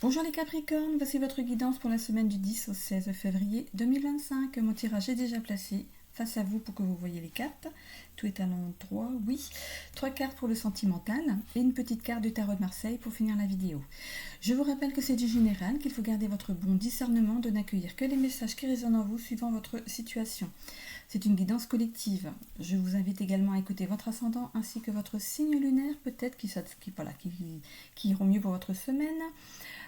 Bonjour les Capricornes, voici votre guidance pour la semaine du 10 au 16 février 2025. Mon tirage est déjà placé face à vous pour que vous voyez les cartes. Tout est à l'endroit, oui. 3 cartes pour le sentimental et une petite carte du tarot de Marseille pour finir la vidéo. Je vous rappelle que c'est du général, qu'il faut garder votre bon discernement de n'accueillir que les messages qui résonnent en vous suivant votre situation. C'est une guidance collective. Je vous invite également à écouter votre ascendant ainsi que votre signe lunaire, peut-être qui iront mieux pour votre semaine.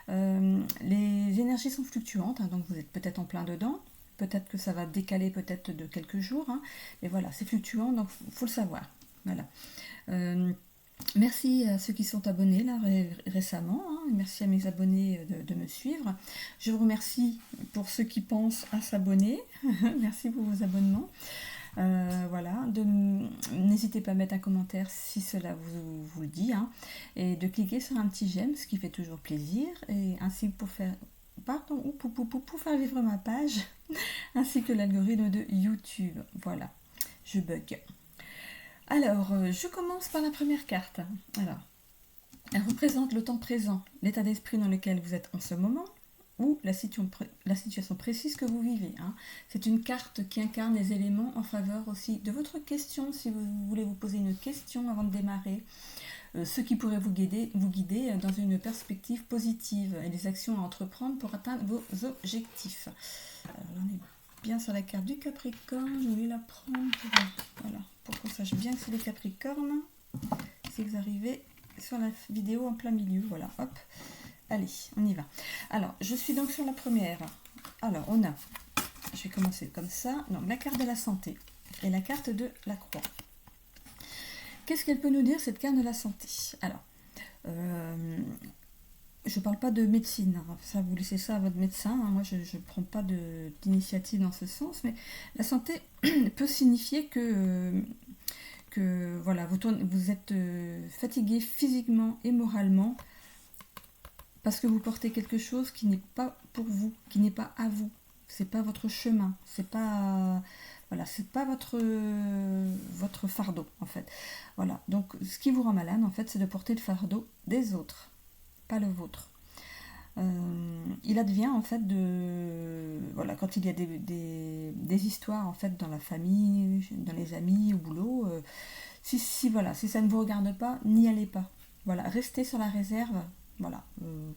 Les énergies sont fluctuantes, donc vous êtes peut-être en plein dedans. Peut-être que ça va décaler peut-être de quelques jours. Mais voilà, c'est fluctuant, donc il faut le savoir. Voilà. Merci à ceux qui sont abonnés là récemment. Merci à mes abonnés de me suivre. Je vous remercie pour ceux qui pensent à s'abonner. Merci pour vos abonnements. Voilà, n'hésitez pas à mettre un commentaire si cela vous le dit, et de cliquer sur un petit j'aime, ce qui fait toujours plaisir, et ainsi pour faire vivre ma page, ainsi que l'algorithme de YouTube. Voilà, je bug. Alors, je commence par la première carte. Alors, elle représente le temps présent, l'état d'esprit dans lequel vous êtes en ce moment, ou la situation précise que vous vivez. C'est une carte qui incarne les éléments en faveur aussi de votre question, si vous voulez vous poser une question avant de démarrer, ce qui pourrait vous guider dans une perspective positive et les actions à entreprendre pour atteindre vos objectifs. Alors là, on est bien sur la carte du Capricorne, je vais la prendre pour qu'on sache bien que c'est les Capricornes, si vous arrivez sur la vidéo en plein milieu, voilà, hop. Allez, on y va. Alors, je suis donc sur la première. Alors, je vais commencer comme ça. Donc, la carte de la santé et la carte de la croix. Qu'est-ce qu'elle peut nous dire, cette carte de la santé? Alors, je ne parle pas de médecine. Ça, vous laissez ça à votre médecin. Moi, je ne prends pas d'initiative dans ce sens. Mais la santé peut signifier que voilà, vous êtes fatigué physiquement et moralement, parce que vous portez quelque chose qui n'est pas pour vous, qui n'est pas à vous. C'est pas votre chemin, c'est pas votre fardeau en fait. Voilà. Donc ce qui vous rend malade en fait, c'est de porter le fardeau des autres, pas le vôtre. Il advient en fait quand il y a des histoires en fait dans la famille, dans les amis, au boulot. Si ça ne vous regarde pas, n'y allez pas. Voilà, restez sur la réserve. Voilà,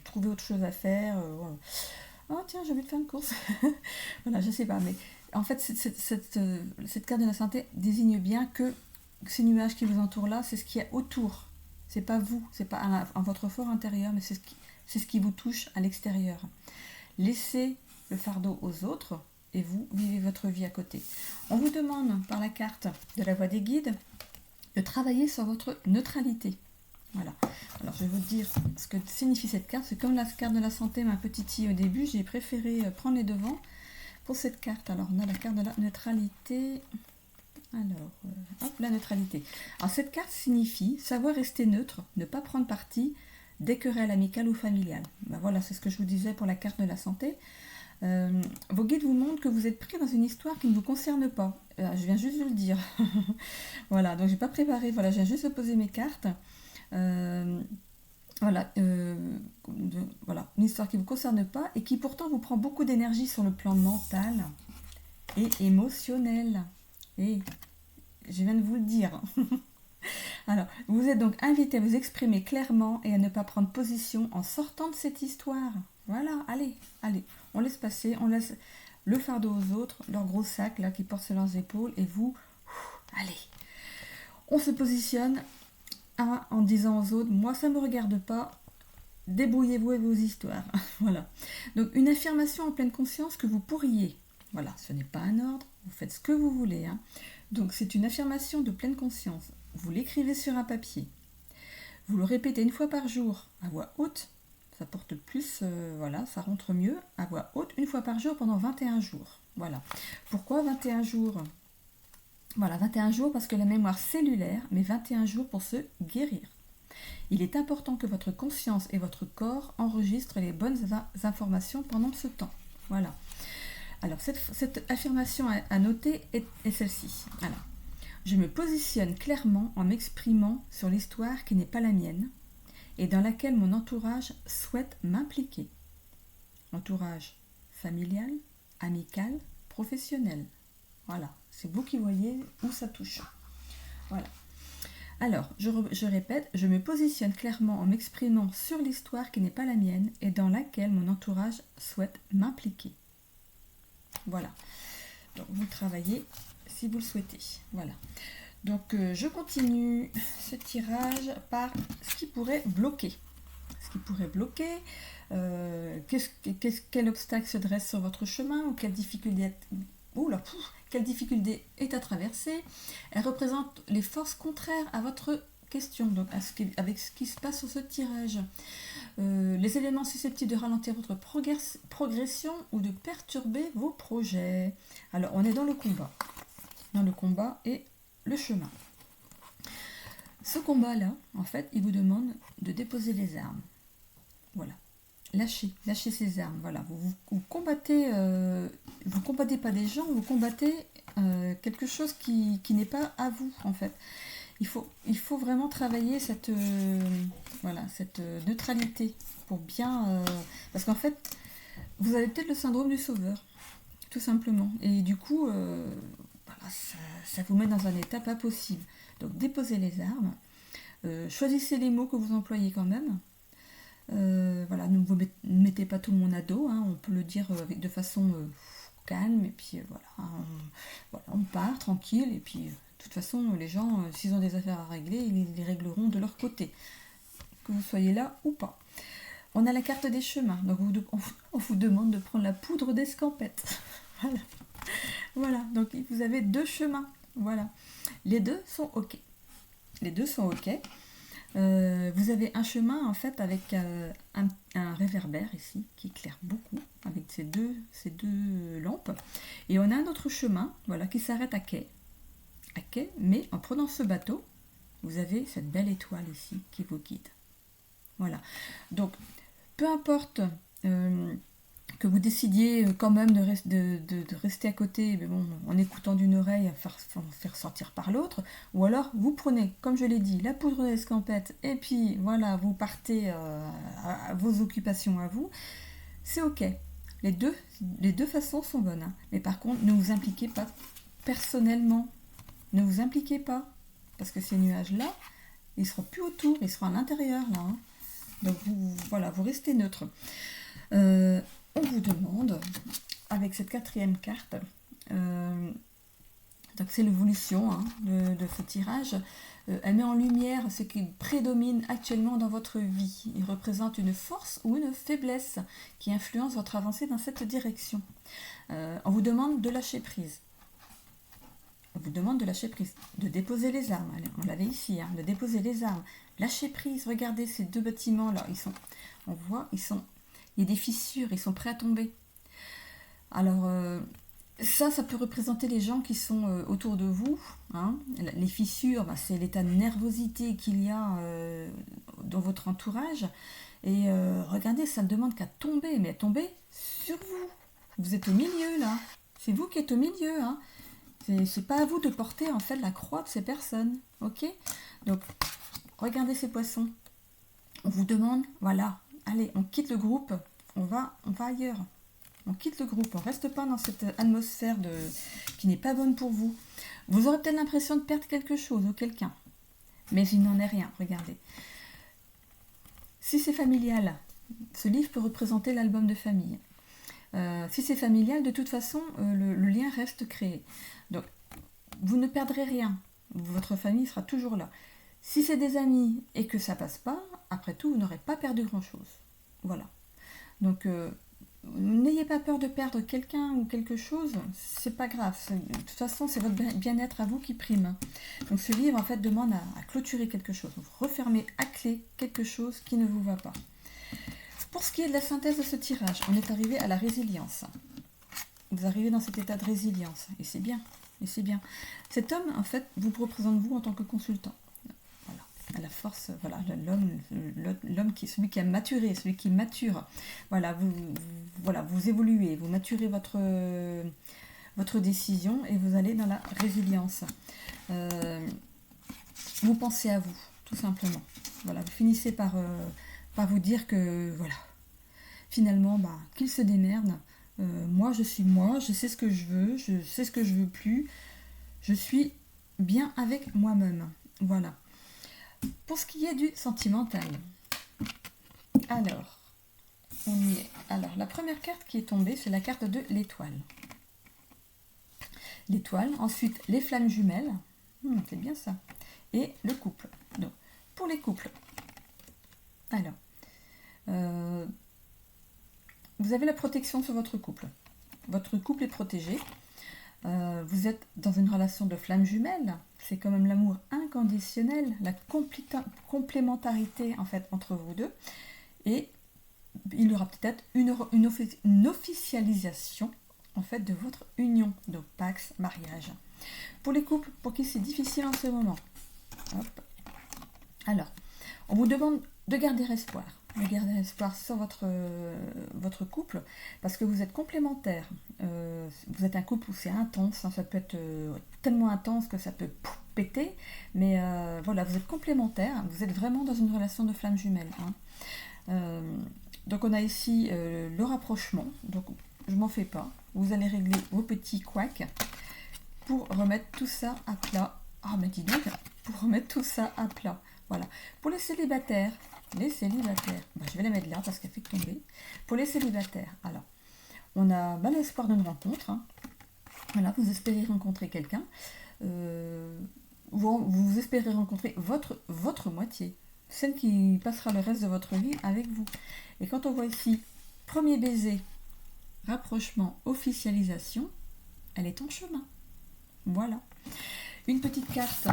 trouver autre chose à faire. Voilà. Oh tiens, j'ai envie de faire une course. Voilà, je sais pas, mais en fait, cette carte de la santé désigne bien que ces nuages qui vous entourent là, c'est ce qu'il y a autour. C'est pas vous, c'est pas en votre fort intérieur, mais c'est ce qui vous touche à l'extérieur. Laissez le fardeau aux autres et vous vivez votre vie à côté. On vous demande par la carte de la voix des guides de travailler sur votre neutralité. Voilà. Alors je vais vous dire ce que signifie cette carte. C'est comme la carte de la santé m'a petit titillé au début, j'ai préféré prendre les devants pour cette carte. Alors on a la carte de la neutralité. Alors, la neutralité. Alors cette carte signifie savoir rester neutre, ne pas prendre parti des querelles amicales ou familiales. Voilà, c'est ce que je vous disais pour la carte de la santé. Vos guides vous montrent que vous êtes pris dans une histoire qui ne vous concerne pas. Je viens juste de le dire. Voilà, donc j'ai pas préparé. Voilà, je viens juste de poser mes cartes. Voilà, une histoire qui ne vous concerne pas et qui pourtant vous prend beaucoup d'énergie sur le plan mental et émotionnel. Et je viens de vous le dire. Alors, vous êtes donc invité à vous exprimer clairement et à ne pas prendre position en sortant de cette histoire. Voilà, allez, on laisse passer, on laisse le fardeau aux autres, leur gros sac là qui portent sur leurs épaules, et vous, allez, on se positionne en disant aux autres, moi ça ne me regarde pas, débrouillez-vous avec vos histoires. Voilà. Donc une affirmation en pleine conscience que vous pourriez. Voilà, ce n'est pas un ordre, vous faites ce que vous voulez. Donc c'est une affirmation de pleine conscience. Vous l'écrivez sur un papier. Vous le répétez une fois par jour à voix haute. Ça porte plus, ça rentre mieux à voix haute une fois par jour pendant 21 jours. Voilà. Pourquoi 21 jours ? Voilà, 21 jours parce que la mémoire cellulaire met 21 jours pour se guérir. Il est important que votre conscience et votre corps enregistrent les bonnes informations pendant ce temps. Voilà. Alors, cette affirmation à noter est celle-ci. Alors, je me positionne clairement en m'exprimant sur l'histoire qui n'est pas la mienne et dans laquelle mon entourage souhaite m'impliquer. Entourage familial, amical, professionnel. Voilà, c'est vous qui voyez où ça touche. Voilà. Alors, je répète, je me positionne clairement en m'exprimant sur l'histoire qui n'est pas la mienne et dans laquelle mon entourage souhaite m'impliquer. Voilà. Donc, vous travaillez si vous le souhaitez. Voilà. Donc, je continue ce tirage par ce qui pourrait bloquer. Ce qui pourrait bloquer, quel obstacle se dresse sur votre chemin ou quelle difficulté est à traverser. Elle représente les forces contraires à votre question, donc avec ce qui se passe sur ce tirage. Les éléments susceptibles de ralentir votre progression ou de perturber vos projets. Alors, on est dans le combat. Dans le combat et le chemin. Ce combat-là, en fait, il vous demande de déposer les armes. Voilà. Lâchez ces armes. Voilà. Vous combattez pas des gens, vous combattez quelque chose qui n'est pas à vous, en fait. Il faut vraiment travailler cette neutralité pour bien... parce qu'en fait, vous avez peut-être le syndrome du sauveur, tout simplement. Et du coup, ça vous met dans un état pas possible. Donc, déposez les armes. Choisissez les mots que vous employez quand même. Voilà, ne vous mettez pas tout le monde à dos, hein, on peut le dire de façon calme, et puis on part tranquille, et puis de toute façon, les gens, s'ils ont des affaires à régler, ils les régleront de leur côté, que vous soyez là ou pas. On a la carte des chemins, donc on vous demande de prendre la poudre d'escampette. Voilà. Voilà, donc vous avez 2 chemins, voilà. Les deux sont OK. Vous avez un chemin en fait avec un réverbère ici qui éclaire beaucoup avec ces deux lampes, et on a un autre chemin, voilà, qui s'arrête à quai, mais en prenant ce bateau, vous avez cette belle étoile ici qui vous guide. Voilà. Donc peu importe que vous décidiez quand même de rester à côté, mais bon, en écoutant d'une oreille, faire sortir par l'autre, ou alors vous prenez, comme je l'ai dit, la poudre d'escampette, et puis voilà, vous partez à vos occupations à vous, c'est OK. Les deux façons sont bonnes, hein. Mais par contre, ne vous impliquez pas personnellement. Ne vous impliquez pas, parce que ces nuages-là, ils seront plus autour, ils seront à l'intérieur, là, hein. Donc vous restez neutre. On vous demande, avec cette 4e carte, donc c'est l'évolution de ce tirage, elle met en lumière ce qui prédomine actuellement dans votre vie. Il représente une force ou une faiblesse qui influence votre avancée dans cette direction. On vous demande de lâcher prise. On vous demande de lâcher prise, de déposer les armes. Allez, on l'avait ici, hein, de déposer les armes. Lâcher prise, regardez ces 2 bâtiments-là, on voit, il y a des fissures, ils sont prêts à tomber. Alors, ça peut représenter les gens qui sont autour de vous, hein. Les fissures, c'est l'état de nervosité qu'il y a dans votre entourage. Et regardez, ça ne demande qu'à tomber, mais à tomber sur vous. Vous êtes au milieu, là. C'est vous qui êtes au milieu, hein. C'est pas à vous de porter, en fait, la croix de ces personnes, ok? Donc, regardez ces poissons. On vous demande, voilà, allez, on quitte le groupe, on va ailleurs. On quitte le groupe, on ne reste pas dans cette atmosphère qui n'est pas bonne pour vous. Vous aurez peut-être l'impression de perdre quelque chose ou quelqu'un, mais il n'en est rien, regardez. Si c'est familial, ce livre peut représenter l'album de famille. Si c'est familial, de toute façon, le lien reste créé. Donc, vous ne perdrez rien. Votre famille sera toujours là. Si c'est des amis et que ça passe pas, après tout, vous n'aurez pas perdu grand-chose. Voilà. Donc, n'ayez pas peur de perdre quelqu'un ou quelque chose, c'est pas grave. De toute façon, c'est votre bien-être à vous qui prime. Donc, ce livre, en fait, demande à clôturer quelque chose. Vous refermez à clé quelque chose qui ne vous va pas. Pour ce qui est de la synthèse de ce tirage, on est arrivé à la résilience. Vous arrivez dans cet état de résilience, et c'est bien. Cet homme, en fait, vous représente vous en tant que consultant. Voilà, à la force, voilà, l'homme qui est celui qui a maturé, celui qui mature. Voilà, vous évoluez, vous maturez votre décision et vous allez dans la résilience. Vous pensez à vous, tout simplement. Voilà, vous finissez par vous dire que, voilà, finalement, qu'il se démerde. Moi, je suis moi, je sais ce que je veux, je sais ce que je veux plus. Je suis bien avec moi-même. Voilà. Pour ce qui est du sentimental. Alors, on y est. Alors, la première carte qui est tombée, c'est la carte de l'étoile. L'étoile, ensuite les flammes jumelles. C'est bien ça. Et le couple. Donc, pour les couples. Alors, vous avez la protection sur votre couple. Votre couple est protégé. Vous êtes dans une relation de flammes jumelles. C'est quand même l'amour inconditionnel, la complémentarité en fait entre vous deux. Et il y aura peut-être une officialisation en fait de votre union, donc Pax, mariage. Pour les couples pour qui c'est difficile en ce moment. Hop. Alors, on vous demande de garder espoir. De garder espoir sur votre couple, parce que vous êtes complémentaires. Vous êtes un couple où c'est intense, hein, ça peut être tellement intense que ça peut péter, mais voilà, vous êtes complémentaires, vous êtes vraiment dans une relation de flamme jumelle. Hein. Donc on a ici le rapprochement, donc je m'en fais pas. Vous allez régler vos petits couacs pour remettre tout ça à plat. Ah mais dis donc, pour remettre tout ça à plat. Voilà. Pour les célibataires, je vais les mettre là parce qu'elle fait tomber. Pour les célibataires, alors, on a l'espoir d'une rencontre. Hein. Voilà, vous espérez rencontrer quelqu'un. Vous espérez rencontrer votre moitié, celle qui passera le reste de votre vie avec vous. Et quand on voit ici, premier baiser, rapprochement, officialisation, elle est en chemin. Voilà. Une petite carte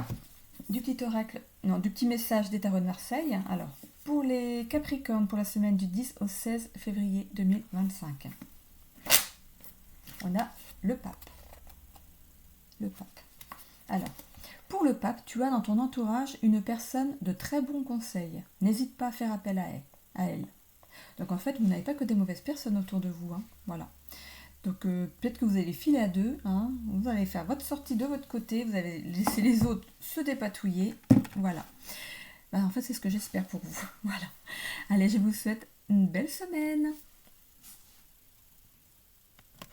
du petit oracle, non, du petit message des tarots de Marseille. Alors, pour les Capricornes, pour la semaine du 10 au 16 février 2025. On a le pape. Le pape. Alors, pour le pape, tu as dans ton entourage une personne de très bons conseils. N'hésite pas à faire appel à elle. Donc en fait, vous n'avez pas que des mauvaises personnes autour de vous. Hein. Voilà. Donc peut-être que vous allez filer à deux, hein. Vous allez faire votre sortie de votre côté, vous allez laisser les autres se dépatouiller. Voilà. En fait, c'est ce que j'espère pour vous. Voilà. Allez, je vous souhaite une belle semaine.